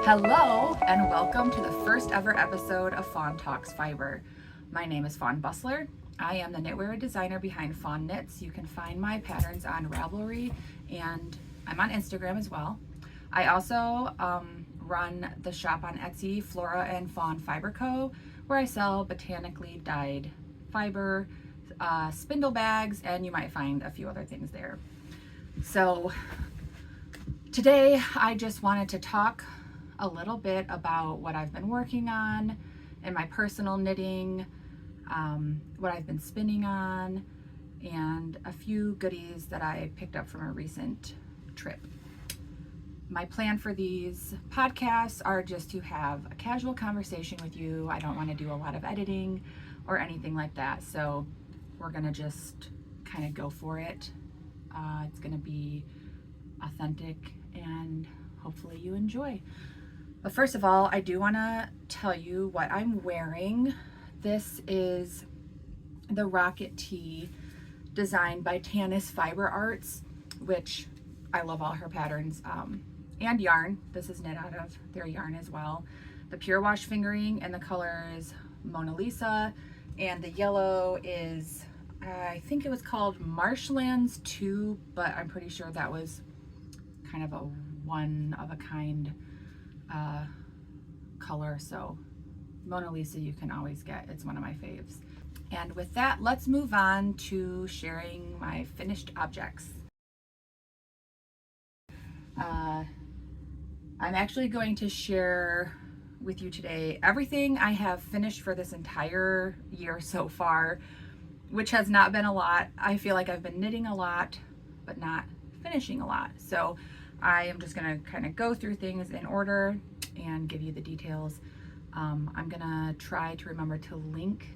Hello and welcome to the first ever episode of Fawn Talks Fiber. My name is Fawn Bustler. I am the knitwear designer behind Fawn Knits. You can find my patterns on Ravelry and I'm on Instagram as well. I also run the shop on Etsy, Flora and Fawn Fiber Co., where I sell botanically dyed fiber, spindle bags, and you might find a few other things there. So today I just wanted to talk a little bit about what I've been working on in my personal knitting, what I've been spinning on, and a few goodies that I picked up from a recent trip. My plan for these podcasts are just to have a casual conversation with you. I don't want to do a lot of editing or anything like that, so we're gonna just kind of go for it. It's gonna be authentic and hopefully you enjoy. But first of all, I do want to tell you what I'm wearing. This is the Rocket Tee designed by Tanis Fiber Arts, which I love all her patterns, and yarn. This is knit out of their yarn as well. The Purewash fingering and the colors Mona Lisa, and the yellow is, I think it was called Marshlands 2, but I'm pretty sure that was kind of a one of a kind color. So Mona Lisa you can always get, it's one of my faves. And with that, let's move on to sharing my finished objects. I'm actually going to share with you today everything I have finished for this entire year so far, which has not been a lot. I feel like I've been knitting a lot but not finishing a lot, so I am just gonna kind of go through things in order and give you the details. I'm gonna try to remember to link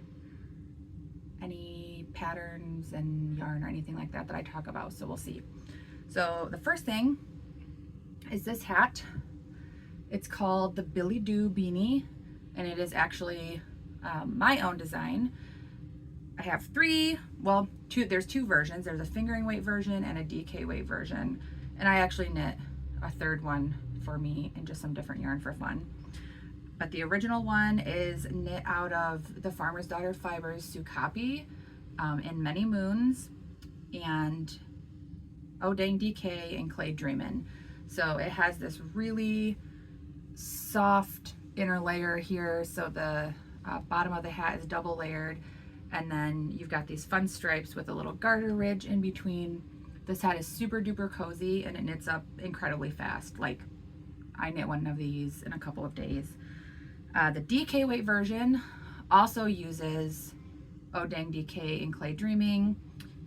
any patterns and yarn or anything like that that I talk about, so we'll see. So the first thing is this hat. It's called the Billet-Doux Beanie, and it is actually my own design. I have there's two versions. There's a fingering weight version and a DK weight version. And I actually knit a third one for me in just some different yarn for fun. But the original one is knit out of the Farmer's Daughter Fibers Sukapi in Many Moons and Oh Dang DK and Clay Dreamin'. So it has this really soft inner layer here. So the bottom of the hat is double layered. And then you've got these fun stripes with a little garter ridge in between. This hat is super duper cozy and it knits up incredibly fast. Like, I knit one of these in a couple of days. The DK weight version also uses Oh Dang DK and Clay Dreaming.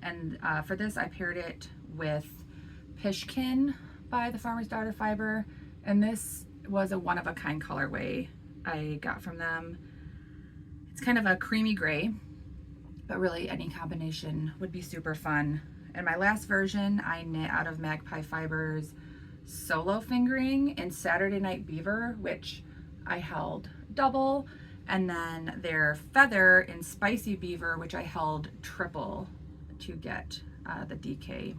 And for this, I paired it with Pishkin by the Farmer's Daughter Fiber. And this was a one-of-a-kind colorway I got from them. It's kind of a creamy gray, but really any combination would be super fun. And my last version, I knit out of Magpie Fibers Solo Fingering in Saturday Night Beaver, which I held double, and then their Feather in Spicy Beaver, which I held triple to get the DK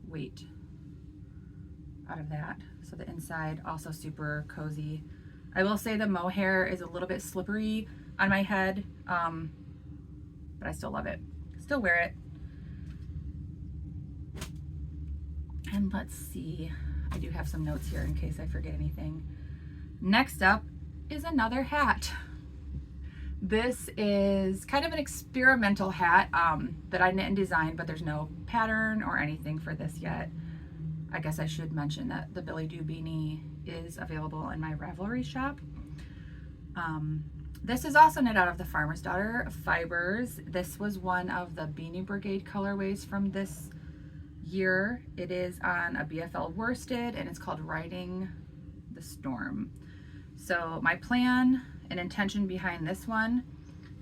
weight out of that. So the inside also super cozy. I will say the mohair is a little bit slippery on my head, but I still love it. Still wear it. And let's see, I do have some notes here in case I forget anything. Next up is another hat. This is kind of an experimental hat that I knit and designed, but there's no pattern or anything for this yet. I guess I should mention that the Billet-Doux Beanie is available in my Ravelry shop. This is also knit out of the Farmer's Daughter Fibers. This was one of the Beanie Brigade colorways from this year. It is on a BFL worsted and it's called Riding the Storm. So my plan and intention behind this one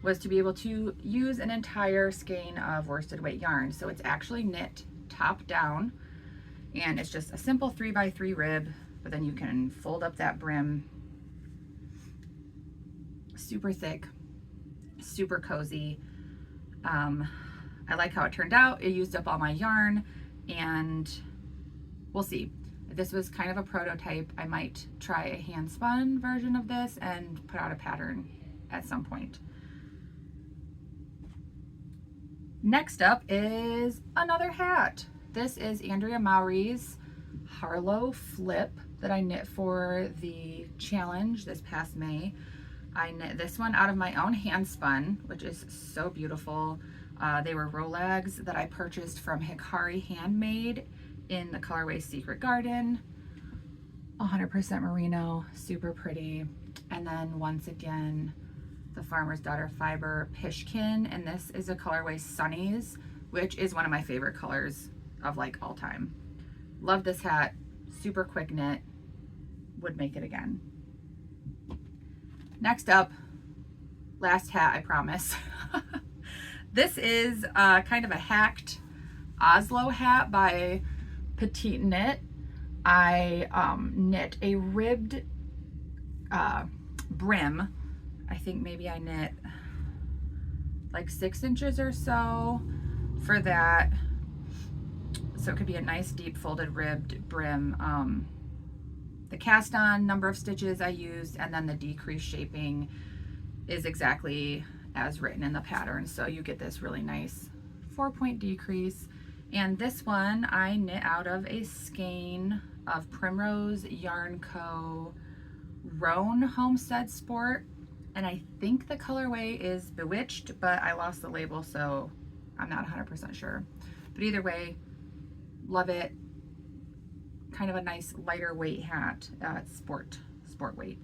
was to be able to use an entire skein of worsted weight yarn. So it's actually knit top down and it's just a simple 3x3 rib, but then you can fold up that brim. Super thick, super cozy. I like how it turned out. It used up all my yarn and we'll see. This was kind of a prototype. I might try a hand spun version of this and put out a pattern at some point. Next up is another hat. This is Andrea Mowry's Harlow Flip that I knit for the challenge this past May. I knit this one out of my own hand spun, which is so beautiful. They were Rolags that I purchased from Hikari Handmade in the colorway Secret Garden. 100% merino, super pretty. And then once again, the Farmer's Daughter Fiber Pishkin, and this is a colorway Sunnies, which is one of my favorite colors of like all time. Love this hat, super quick knit, would make it again. Next up, last hat, I promise. This is kind of a hacked Oslo hat by Petite Knit. I knit a ribbed brim. I think maybe I knit like 6 inches or so for that. So it could be a nice deep folded ribbed brim. The cast on number of stitches I used and then the decrease shaping is exactly as written in the pattern. So you get this really nice 4-point decrease. And this one I knit out of a skein of Primrose Yarn Co. Roan Homestead Sport. And I think the colorway is Bewitched, but I lost the label, so I'm not 100% sure. But either way, love it. Kind of a nice lighter weight hat, sport weight.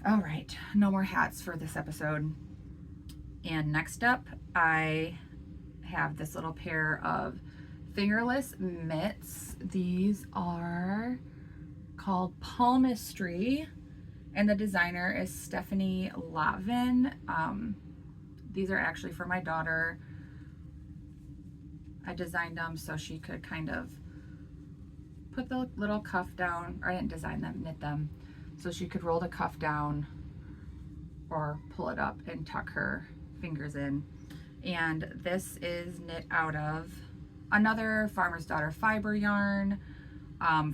All right, no more hats for this episode. And next up, I have this little pair of fingerless mitts. These are called Palmistry, and the designer is Stephanie Latvin. These are actually for my daughter. I designed them so she could kind of put the little cuff down, or I didn't design them, knit them, so she could roll the cuff down or pull it up and tuck her fingers in. And this is knit out of another Farmer's Daughter fiber yarn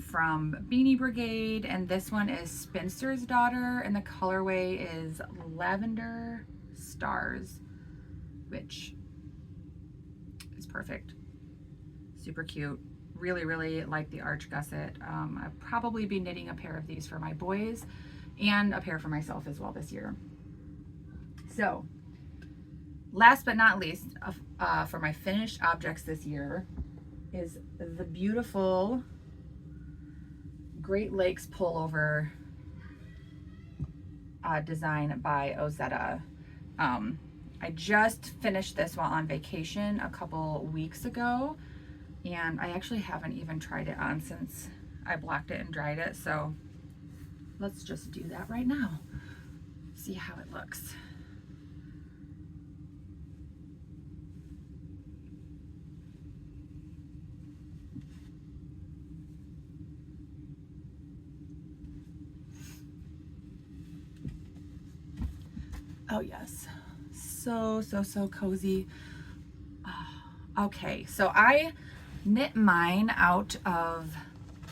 from Beanie Brigade, and this one is Spinster's Daughter, and the colorway is Lavender Stars, which is perfect. Super cute. Really, really like the arch gusset. I'll probably be knitting a pair of these for my boys and a pair for myself as well this year. So, last but not least, for my finished objects this year is the beautiful Great Lakes pullover design by Ozetta. I just finished this while on vacation a couple weeks ago, and I actually haven't even tried it on since I blocked it and dried it, so let's just do that right now. See how it looks. Oh yes, so cozy. Okay, so I knit mine out of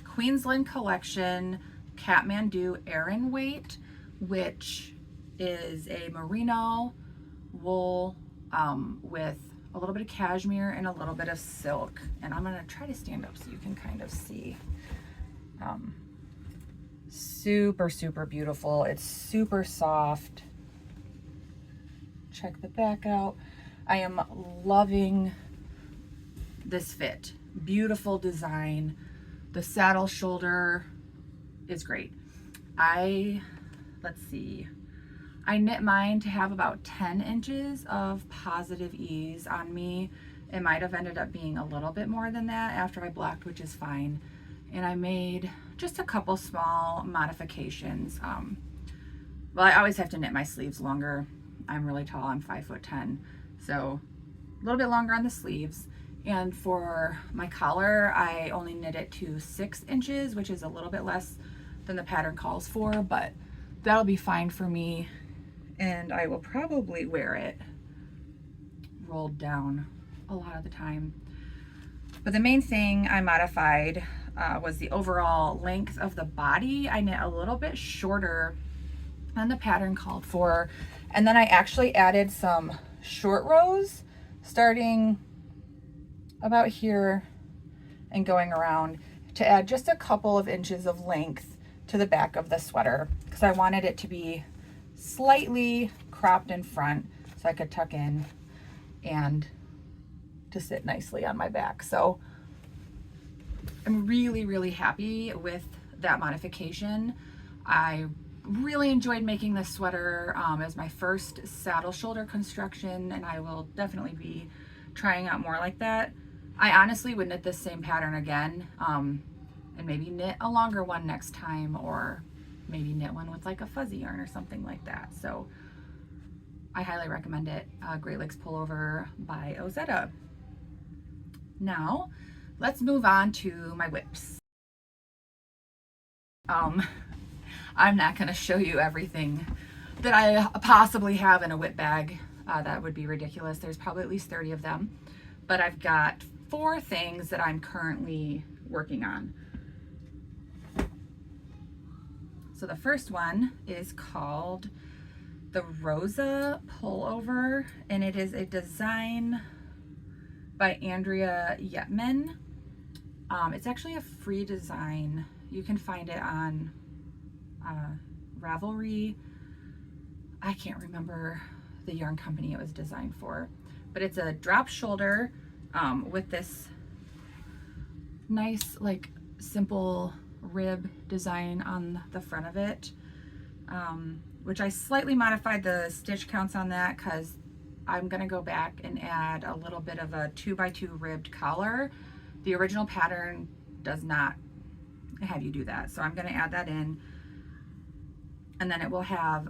Queensland Collection Kathmandu Aran Weight, which is a merino wool with a little bit of cashmere and a little bit of silk. And I'm gonna try to stand up so you can kind of see. Super beautiful. It's super soft. Check the back out. I am loving this fit. Beautiful design. The saddle shoulder is great. Let's see, I knit mine to have about 10 inches of positive ease on me. It might have ended up being a little bit more than that after I blocked, which is fine. And I made just a couple small modifications. Well, I always have to knit my sleeves longer. I'm really tall, I'm 5'10", so a little bit longer on the sleeves. And for my collar, I only knit it to 6 inches, which is a little bit less than the pattern calls for, but that'll be fine for me. And I will probably wear it rolled down a lot of the time. But the main thing I modified was the overall length of the body. I knit a little bit shorter than the pattern called for. And then I actually added some short rows starting about here and going around to add just a couple of inches of length to the back of the sweater, because I wanted it to be slightly cropped in front so I could tuck in and to sit nicely on my back. So I'm really happy with that modification. I really enjoyed making this sweater as my first saddle shoulder construction, and I will definitely be trying out more like that. I honestly would knit this same pattern again, and maybe knit a longer one next time, or maybe knit one with like a fuzzy yarn or something like that. So I highly recommend it. Great Lakes Pullover by Ozetta. Now let's move on to my whips. I'm not going to show you everything that I possibly have in a whip bag. That would be ridiculous. There's probably at least 30 of them, but I've got 4 things that I'm currently working on. So the first one is called the Rosa Pullover, and it is a design by Andrea Yetman. It's actually a free design. You can find it on Ravelry. I can't remember the yarn company it was designed for, but it's a drop shoulder with this nice, like, simple rib design on the front of it, which I slightly modified the stitch counts on that because I'm gonna go back and add a little bit of a 2x2 ribbed collar. The original pattern does not have you do that, so I'm gonna add that in. And then it will have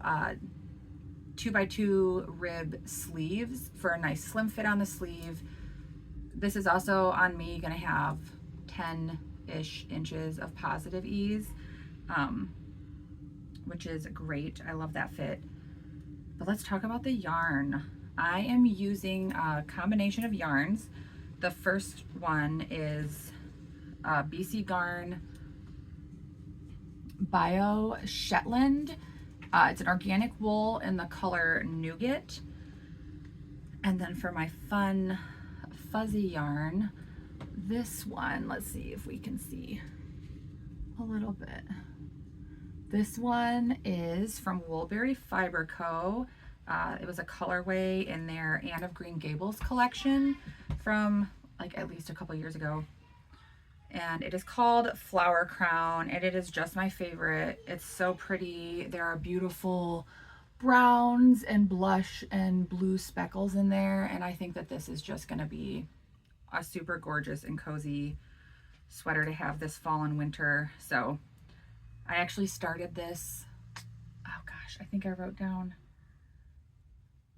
2x2 rib sleeves for a nice slim fit on the sleeve. This is also on me gonna have 10-ish inches of positive ease, which is great. I love that fit. But let's talk about the yarn. I am using a combination of yarns. The first one is BC Garn Bio Shetland. It's an organic wool in the color Nougat. And then for my fun fuzzy yarn, this one, let's see if we can see a little bit. This one is from Woolberry Fiber Co. It was a colorway in their Anne of Green Gables collection from like at least a couple years ago. And it is called Flower Crown, and it is just my favorite. It's so pretty. There are beautiful browns and blush and blue speckles in there, and I think that this is just going to be a super gorgeous and cozy sweater to have this fall and winter. So I actually started this, oh gosh, I think I wrote down,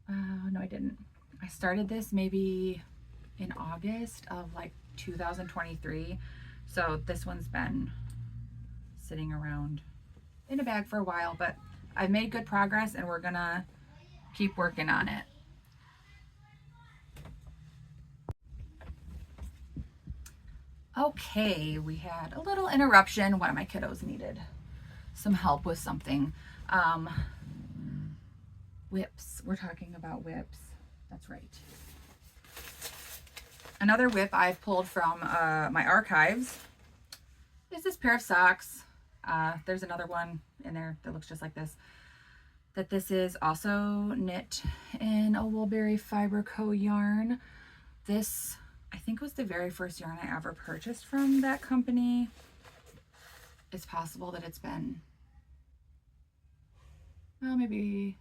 no I didn't. I started this maybe in August of like 2023. So this one's been sitting around in a bag for a while, but I've made good progress and we're gonna keep working on it. Okay, we had a little interruption. One of my kiddos needed some help with something. Whips, we're talking about whips. That's right. Another whip I've pulled from my archives is this pair of socks. There's another one in there that looks just like this. This is also knit in a Woolberry Fiber Co. yarn. This, I think, was the very first yarn I ever purchased from that company. It's possible that it's been, well, maybe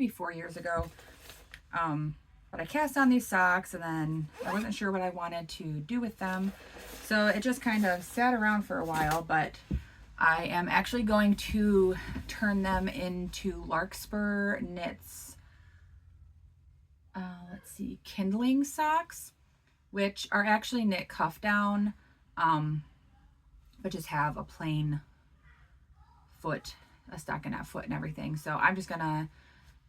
4 years ago. But I cast on these socks and then I wasn't sure what I wanted to do with them. So it just kind of sat around for a while, but I am actually going to turn them into Larkspur Knits, let's see, kindling socks, which are actually knit cuff down, but just have a plain foot, a stockinette foot and everything. So I'm just gonna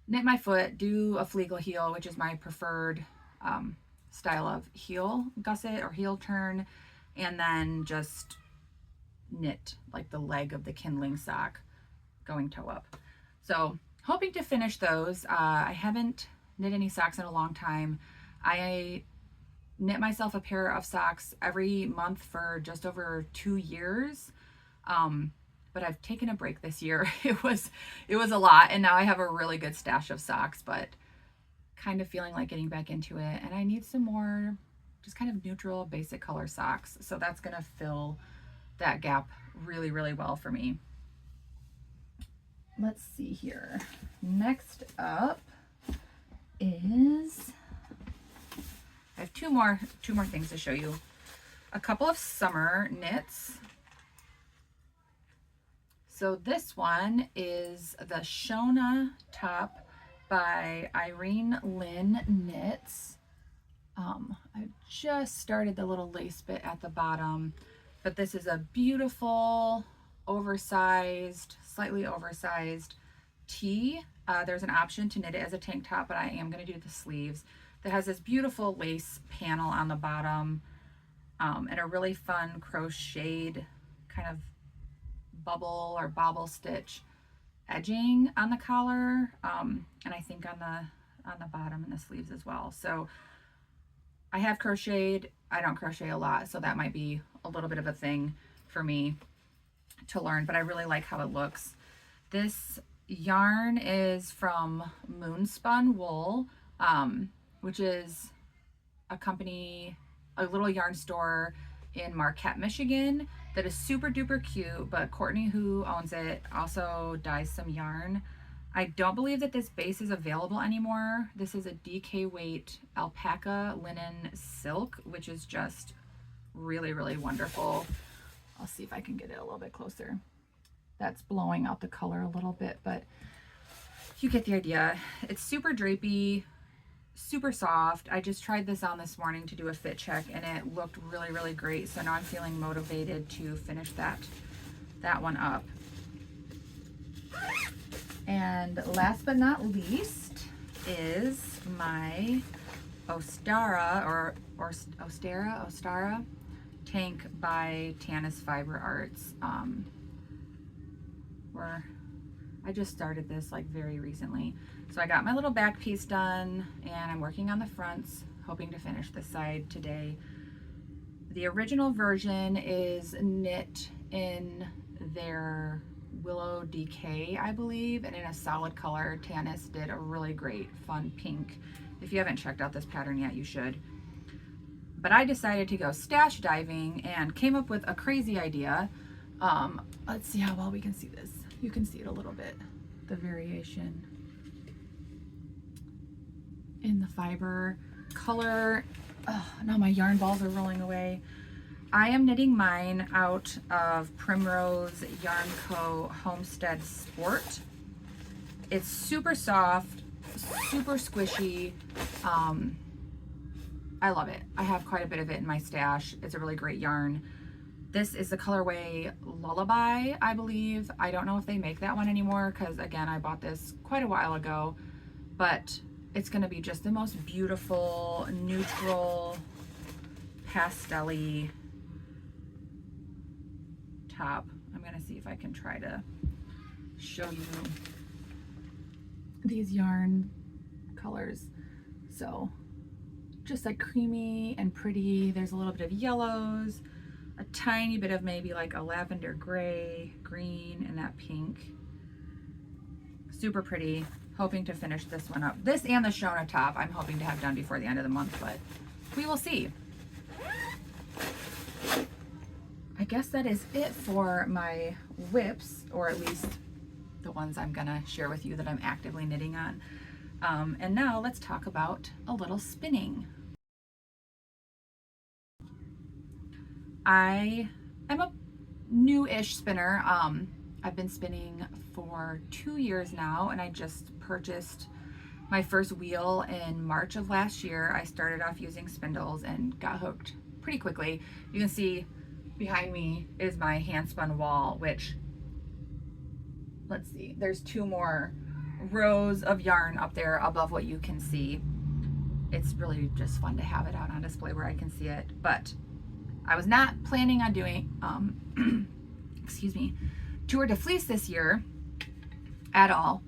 knit my foot, do a fleagle heel, which is my preferred style of heel gusset or heel turn, and then just knit like the leg of the kindling sock going toe up. So hoping to finish those. I haven't knit any socks in a long time. I knit myself a pair of socks every month for just over 2 years. But I've taken a break this year. It was a lot, and now I have a really good stash of socks, but kind of feeling like getting back into it. And I need some more just kind of neutral basic color socks. So that's gonna fill that gap really, really well for me. Let's see here. Next up is, I have two more things to show you. A couple of summer knits. So this one is the Shona top by Irene Lynn Knits. I just started the little lace bit at the bottom, but this is a beautiful, oversized, slightly oversized tee. There's an option to knit it as a tank top, but I am going to do the sleeves. That has this beautiful lace panel on the bottom, and a really fun crocheted kind of bubble or bobble stitch edging on the collar, and I think on the bottom and the sleeves as well. So I have crocheted. I don't crochet a lot, so that might be a little bit of a thing for me to learn, but I really like how it looks. This yarn is from Moonspun Wool, which is a company, a little yarn store in Marquette, Michigan that is super duper cute, but Courtney, who owns it, also dyes some yarn. I don't believe that this base is available anymore. This is a DK weight alpaca linen silk, which is just really, really wonderful. I'll see if I can get it a little bit closer. That's blowing out the color a little bit, but you get the idea. It's super drapey, super soft. I just tried this on this morning to do a fit check, and it looked really, really great. So now I'm feeling motivated to finish that one up. And last but not least is my Ostara tank by Tanis Fiber Arts. I just started this like very recently. So I got my little back piece done, and I'm working on the fronts, hoping to finish this side today. The original version is knit in their Willow DK, I believe, and in a solid color. Tanis did a really great fun pink. If you haven't checked out this pattern yet, you should. But I decided to go stash diving and came up with a crazy idea. Let's see how well we can see this. You can see it a little bit, the variation in the fiber color. Oh, now my yarn balls are rolling away. I am knitting mine out of Primrose Yarn Co. Homestead Sport. It's super soft, super squishy. I love it. I have quite a bit of it in my stash. It's a really great yarn. This is the colorway Lullaby, I believe. I don't know if they make that one anymore, because again, I bought this quite a while ago, but it's gonna be just the most beautiful, neutral, pastel-y top. I'm gonna see if I can try to show you these yarn colors. So just like creamy and pretty. There's a little bit of yellows, a tiny bit of maybe like a lavender gray, green, and that pink. Super pretty. Hoping to finish this one up. This and the Shona top I'm hoping to have done before the end of the month, but we will see. I guess that is it for my whips, or at least the ones I'm gonna share with you that I'm actively knitting on. And now let's talk about a little spinning. I am a new-ish spinner. I've been spinning for 2 years now, and I just purchased my first wheel in March of last year. I started off using spindles and got hooked pretty quickly. You can see behind me is my hand spun wall, which, let's see, there's 2 more rows of yarn up there above what you can see. It's really just fun to have it out on display where I can see it, but I was not planning on doing excuse me, tour de fleece this year at all.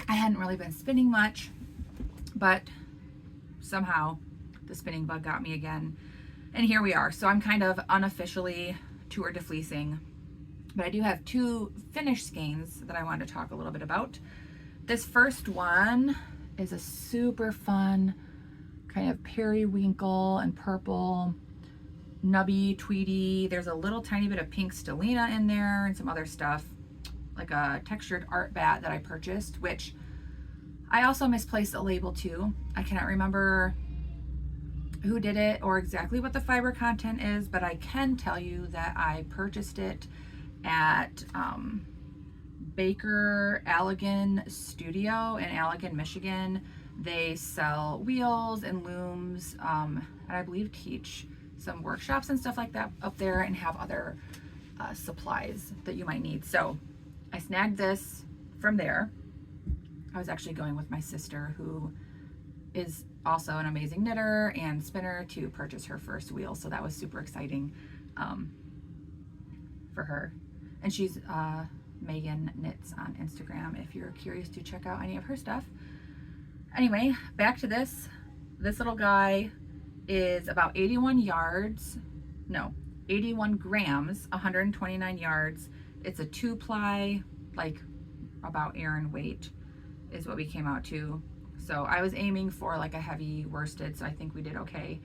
I hadn't really been spinning much, but somehow the spinning bug got me again. And here we are. So I'm kind of unofficially tour de fleecing, but I do have 2 finished skeins that I wanted to talk a little bit about. This first one is a super fun kind of periwinkle and purple, nubby, tweedy. There's a little tiny bit of pink stellina in there and some other stuff, like a textured art bat that I purchased, which I also misplaced a label too. I cannot remember who did it or exactly what the fiber content is, but I can tell you that I purchased it at Baker Allegan Studio in Allegan, Michigan. They sell wheels and looms, and I believe teach some workshops and stuff like that up there, and have other supplies that you might need. So I snagged this from there. I was actually going with my sister, who is also an amazing knitter and spinner, to purchase her first wheel, so that was super exciting for her. And she's Megan Knits on Instagram if you're curious to check out any of her stuff. Anyway, back to this. This little guy is about 81 grams, 129 yards. It's a 2-ply, like about Aran weight is what we came out to. So I was aiming for like a heavy worsted, so I think we did okay.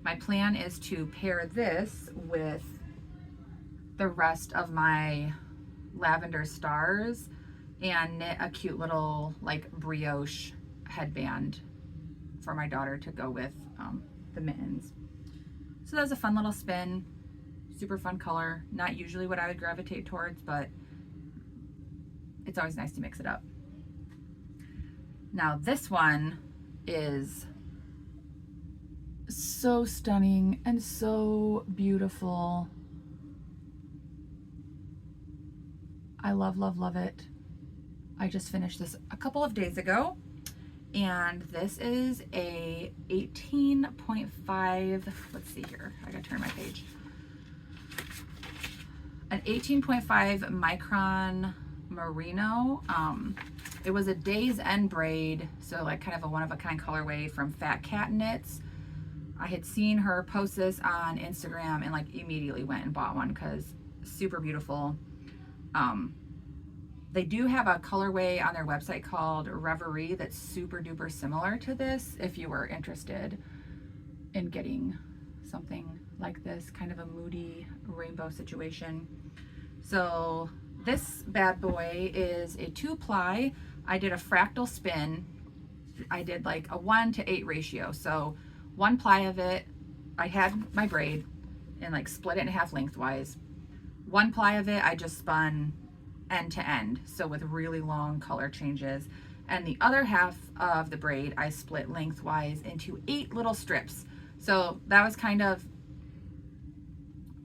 My plan is to pair this with the rest of my lavender stars and knit a cute little like brioche headband for my daughter to go with the mittens. So that was a fun little spin, super fun color. Not usually what I would gravitate towards, but it's always nice to mix it up. Now this one is so stunning and so beautiful. I love, love, love it. I just finished this a couple of days ago, and this is a 18.5, let's see here, I gotta turn my page. An 18.5 micron merino. It was a day's end braid, so like kind of a one-of-a-kind colorway from Fat Cat Knits. I had seen her post this on Instagram and like immediately went and bought one because super beautiful. They do have a colorway on their website called Reverie that's super duper similar to this if you were interested in getting something like this, kind of a moody rainbow situation. So this bad boy is a 2-ply. I did a fractal spin. I did like a 1:8 ratio. So 1 ply of it, I had my braid and like split it in half lengthwise. 1 ply of it, I just spun end to end, so with really long color changes. And the other half of the braid, I split lengthwise into 8 little strips. So that was kind of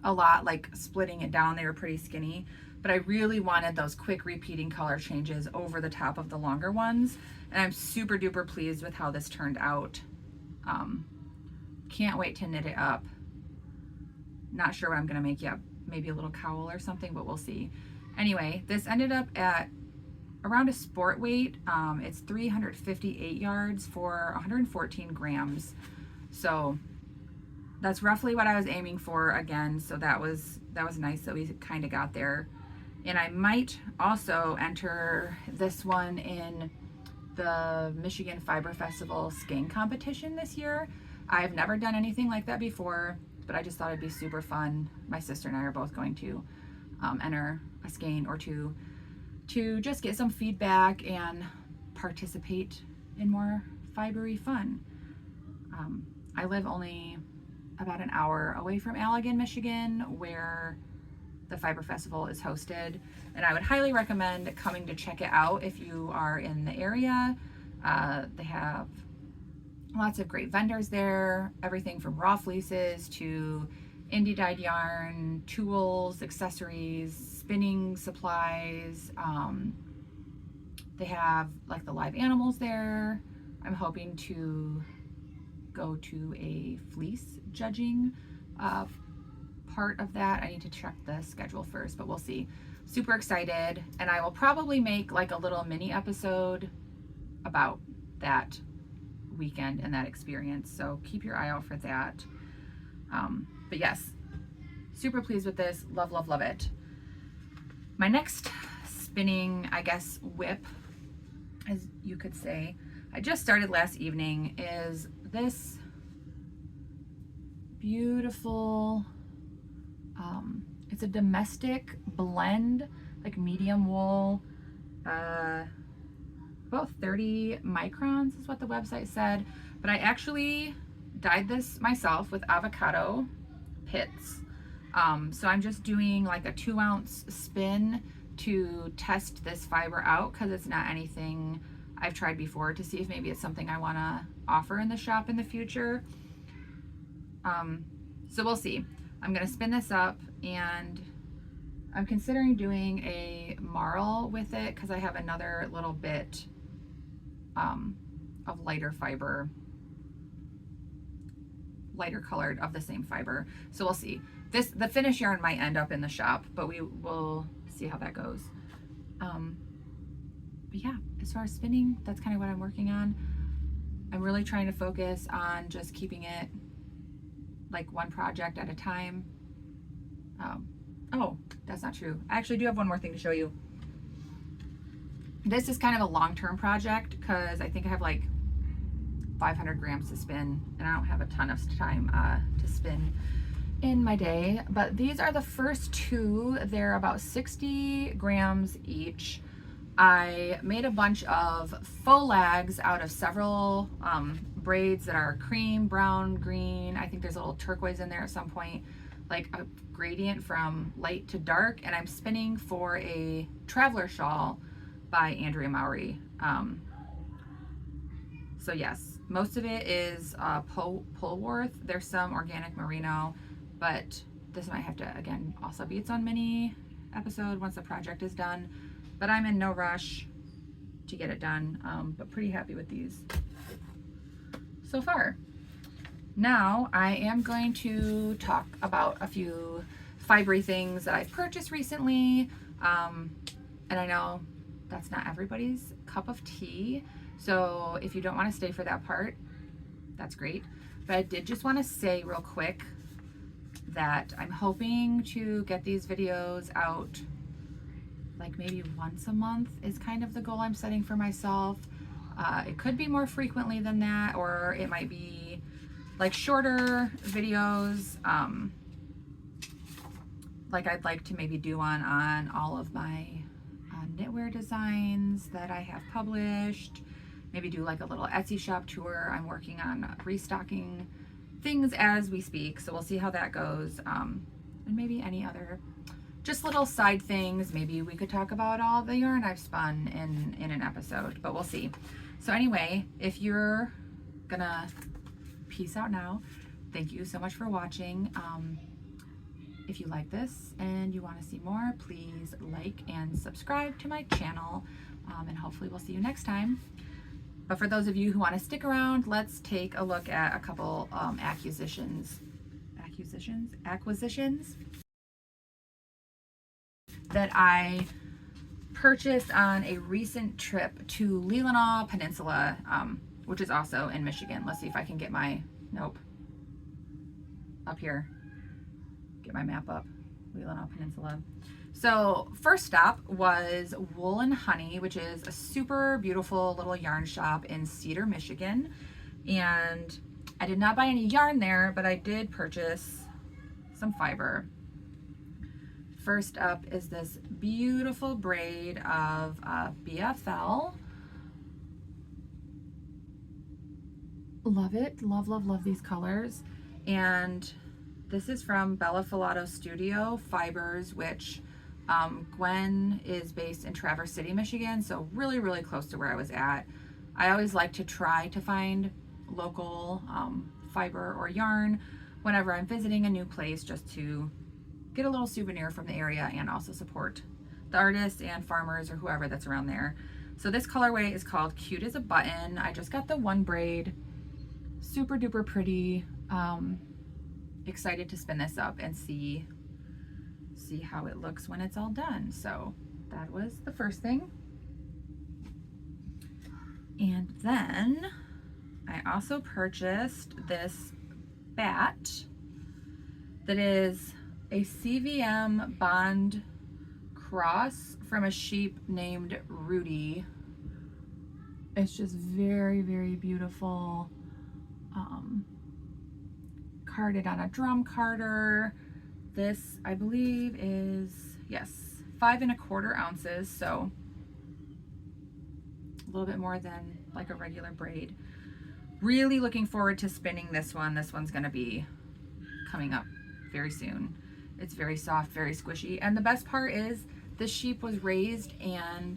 a lot, like splitting it down. They were pretty skinny, but I really wanted those quick repeating color changes over the top of the longer ones. And I'm super duper pleased with how this turned out. Can't wait to knit it up. Not sure what I'm gonna make yet. Maybe a little cowl or something, but we'll see. Anyway, this ended up at around a sport weight. It's 358 yards for 114 grams. So that's roughly what I was aiming for again. So that was nice that we kind of got there. And I might also enter this one in the Michigan Fiber Festival skein competition this year. I've never done anything like that before, but I just thought it'd be super fun. My sister and I are both going to enter a skein or two to just get some feedback and participate in more fibery fun. I live only about an hour away from Allegan, Michigan, where the Fiber Festival is hosted, and I would highly recommend coming to check it out if you are in the area. They have lots of great vendors there, everything from raw fleeces to indie dyed yarn, tools, accessories, spinning supplies. They have like the live animals there. I'm hoping to go to a fleece judging part of that. I need to check the schedule first, but we'll see. Super excited, and I will probably make like a little mini episode about that weekend and that experience, so keep your eye out for that. But yes, super pleased with this. Love, love, love it. My next spinning, I guess, whip, as you could say, I just started last evening, is this beautiful, it's a domestic blend, like medium wool, about 30 microns is what the website said, but I actually dyed this myself with avocado pits. So I'm just doing like a 2-ounce spin to test this fiber out, because it's not anything I've tried before, to see if maybe it's something I want to offer in the shop in the future. So we'll see. I'm going to spin this up, and I'm considering doing a marl with it because I have another little bit of lighter fiber, lighter colored of the same fiber. So we'll see. The finished yarn might end up in the shop, but we will see how that goes. But yeah, as far as spinning, that's kind of what I'm working on. I'm really trying to focus on just keeping it like one project at a time. Oh, that's not true. I actually do have one more thing to show you. This is kind of a long-term project because I think I have like 500 grams to spin, and I don't have a ton of time to spin in my day. But these are the first two. They're about 60 grams each. I made a bunch of faux lags out of several braids that are cream, brown, green. I think there's a little turquoise in there at some point, like a gradient from light to dark. And I'm spinning for a traveler shawl by Andrea Mowry. So yes, most of it is Polworth. There's some organic merino, but this might have to, again, also be its own mini episode once the project is done. But I'm in no rush to get it done, but pretty happy with these so far. Now I am going to talk about a few fibery things that I've purchased recently. And I know that's not everybody's cup of tea, so if you don't want to stay for that part, that's great. But I did just want to say real quick that I'm hoping to get these videos out like maybe once a month is kind of the goal I'm setting for myself. It could be more frequently than that, or it might be like shorter videos. Like I'd like to maybe do one on all of my knitwear designs that I have published. Maybe do like a little Etsy shop tour. I'm working on restocking things as we speak, so we'll see how that goes. And maybe any other just little side things. Maybe we could talk about all the yarn I've spun in an episode, but we'll see. So anyway, if you're gonna peace out now, thank you so much for watching. If you like this and you want to see more, please like and subscribe to my channel, and hopefully we'll see you next time. But for those of you who want to stick around, let's take a look at a couple acquisitions that I purchased on a recent trip to Leelanau Peninsula, which is also in Michigan. Let's see if I can get my, nope, up here, get my map up, Leelanau Peninsula. So first stop was Wool and Honey, which is a super beautiful little yarn shop in Cedar, Michigan. And I did not buy any yarn there, but I did purchase some fiber. First up is this beautiful braid of BFL. Love it, love, love, love these colors. And this is from Bella Filato Studio Fibers, which Gwen is based in Traverse City, Michigan, so really, really close to where I was at. I always like to try to find local fiber or yarn whenever I'm visiting a new place, just to get a little souvenir from the area and also support the artists and farmers or whoever that's around there. So this colorway is called Cute as a Button. I just got the one braid, super duper pretty. excited to spin this up and see how it looks when it's all done. So that was the first thing. And then I also purchased this Batt that is a CVM bond cross from a sheep named Rudy. It's just very, very beautiful. Carded on a drum carder. This, I believe, is, yes, 5 1/4 ounces, so a little bit more than like a regular braid. Really looking forward to spinning this one. This one's going to be coming up very soon. It's very soft, very squishy, and the best part is this sheep was raised in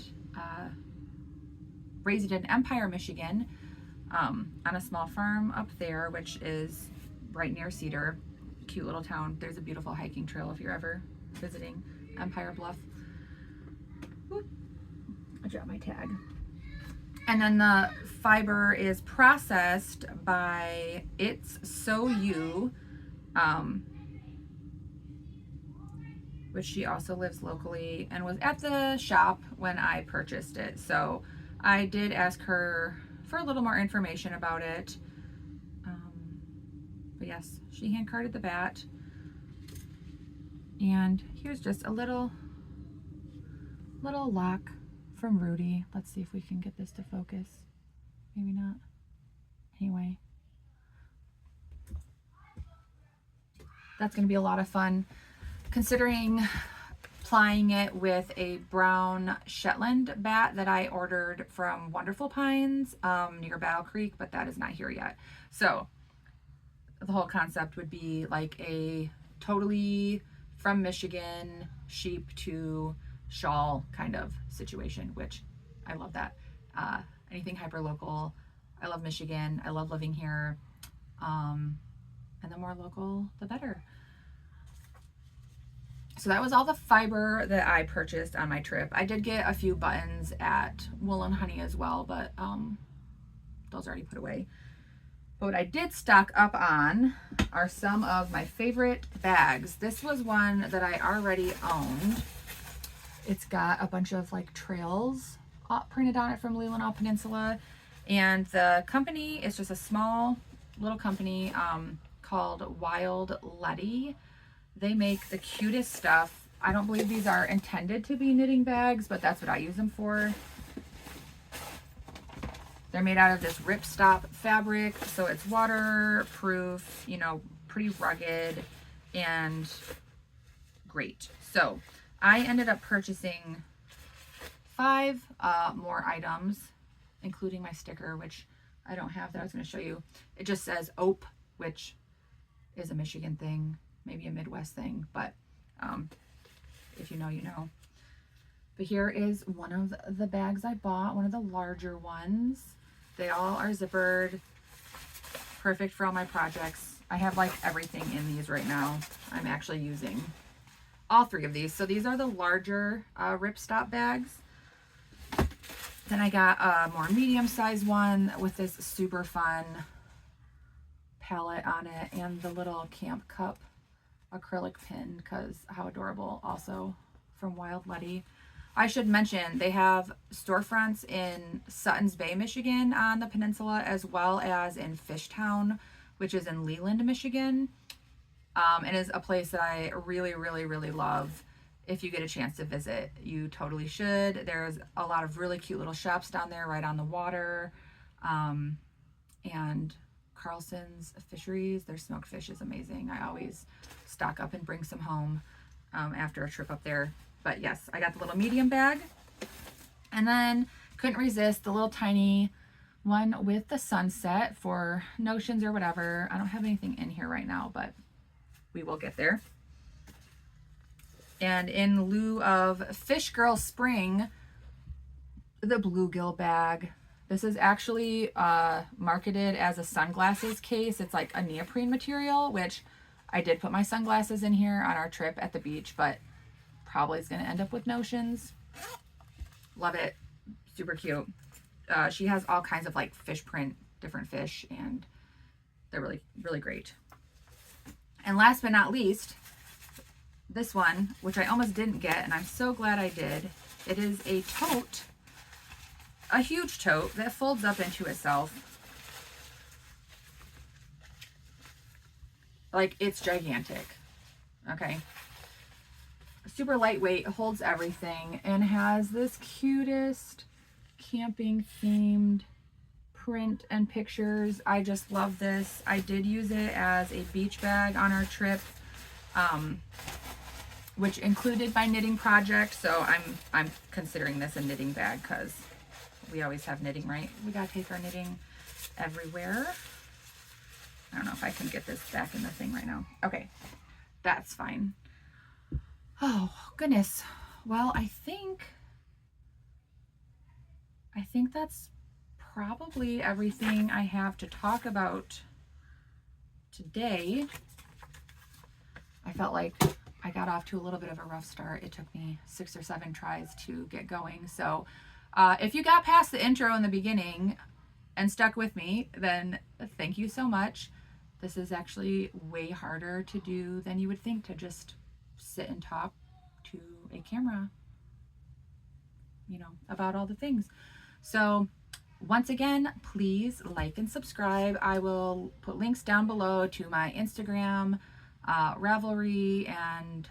Empire, Michigan, on a small farm up there, which is right near Cedar. Cute little town. There's a beautiful hiking trail if you're ever visiting Empire Bluff. Whoop. I dropped my tag. And then the fiber is processed by It's So You, which she also lives locally and was at the shop when I purchased it. So I did ask her for a little more information about it. But yes, she hand carded the Batt. And here's just a little lock from Rudy. Let's see if we can get this to focus. Maybe not. Anyway, that's going to be a lot of fun, considering plying it with a brown Shetland Batt that I ordered from Wonderful Pines near Battle Creek, but that is not here yet. So the whole concept would be like a totally from Michigan sheep to shawl kind of situation, which I love that. Anything hyper local. I love Michigan. I love living here. And the more local, the better. So that was all the fiber that I purchased on my trip. I did get a few buttons at Wool and Honey as well, but those are already put away. But what I did stock up on are some of my favorite bags. This was one that I already owned. It's got a bunch of like trails printed on it from Leelanau Peninsula. And the company is just a small little company called Wild Lettie. They make the cutest stuff. I don't believe these are intended to be knitting bags, but that's what I use them for. They're made out of this ripstop fabric, so it's waterproof, you know, pretty rugged and great. So I ended up purchasing 5 more items, including my sticker, which I don't have that I was going to show you. It just says OOAK, which is a Michigan thing, maybe a Midwest thing, but if you know, you know. But here is one of the bags I bought, one of the larger ones. They all are zippered, perfect for all my projects. I have like everything in these right now. I'm actually using all 3 of these. So these are the larger ripstop bags. Then I got a more medium-sized one with this super fun palette on it and the little camp cup acrylic pin, because how adorable, also from Wild Lettie. I should mention they have storefronts in Suttons Bay, Michigan on the peninsula, as well as in Fishtown, which is in Leland, Michigan. And is a place that I really, really, really love. If you get a chance to visit, you totally should. There's a lot of really cute little shops down there right on the water. And Carlson's Fisheries, their smoked fish is amazing. I always stock up and bring some home after a trip up there. But yes, I got the little medium bag. And then couldn't resist the little tiny one with the sunset for notions or whatever. I don't have anything in here right now, but we will get there. And in lieu of Fish Girl Spring, the bluegill bag. This is actually marketed as a sunglasses case. It's like a neoprene material, which I did put my sunglasses in here on our trip at the beach, but probably is going to end up with notions. Love it. Super cute. She has all kinds of like fish print, different fish, and they're really, really great. And last but not least, this one, which I almost didn't get, and I'm so glad I did. It is a tote, a huge tote that folds up into itself. Like, it's gigantic. Okay. Super lightweight, holds everything, and has this cutest camping themed print and pictures. I just love this. I did use it as a beach bag on our trip, which included my knitting project. So I'm considering this a knitting bag because we always have knitting, right? We gotta take our knitting everywhere. I don't know if I can get this back in the thing right now. Okay, that's fine. Oh, goodness. Well, I think that's probably everything I have to talk about today. I felt like I got off to a little bit of a rough start. It took me 6 or 7 tries to get going. So if you got past the intro in the beginning and stuck with me, then thank you so much. This is actually way harder to do than you would think, to just sit and talk to a camera, you know, about all the things. So once again, please like and subscribe. I will put links down below to my Instagram, Ravelry, and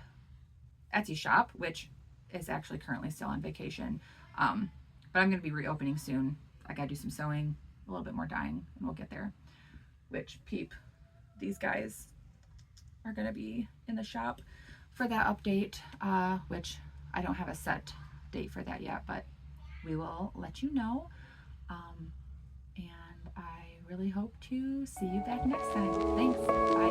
Etsy shop, which is actually currently still on vacation. But I'm going to be reopening soon. I got to do some sewing, a little bit more dyeing, and we'll get there. Which, peep, these guys are going to be in the shop for that update, which I don't have a set date for that yet, but we will let you know. And I really hope to see you back next time. Thanks. Bye.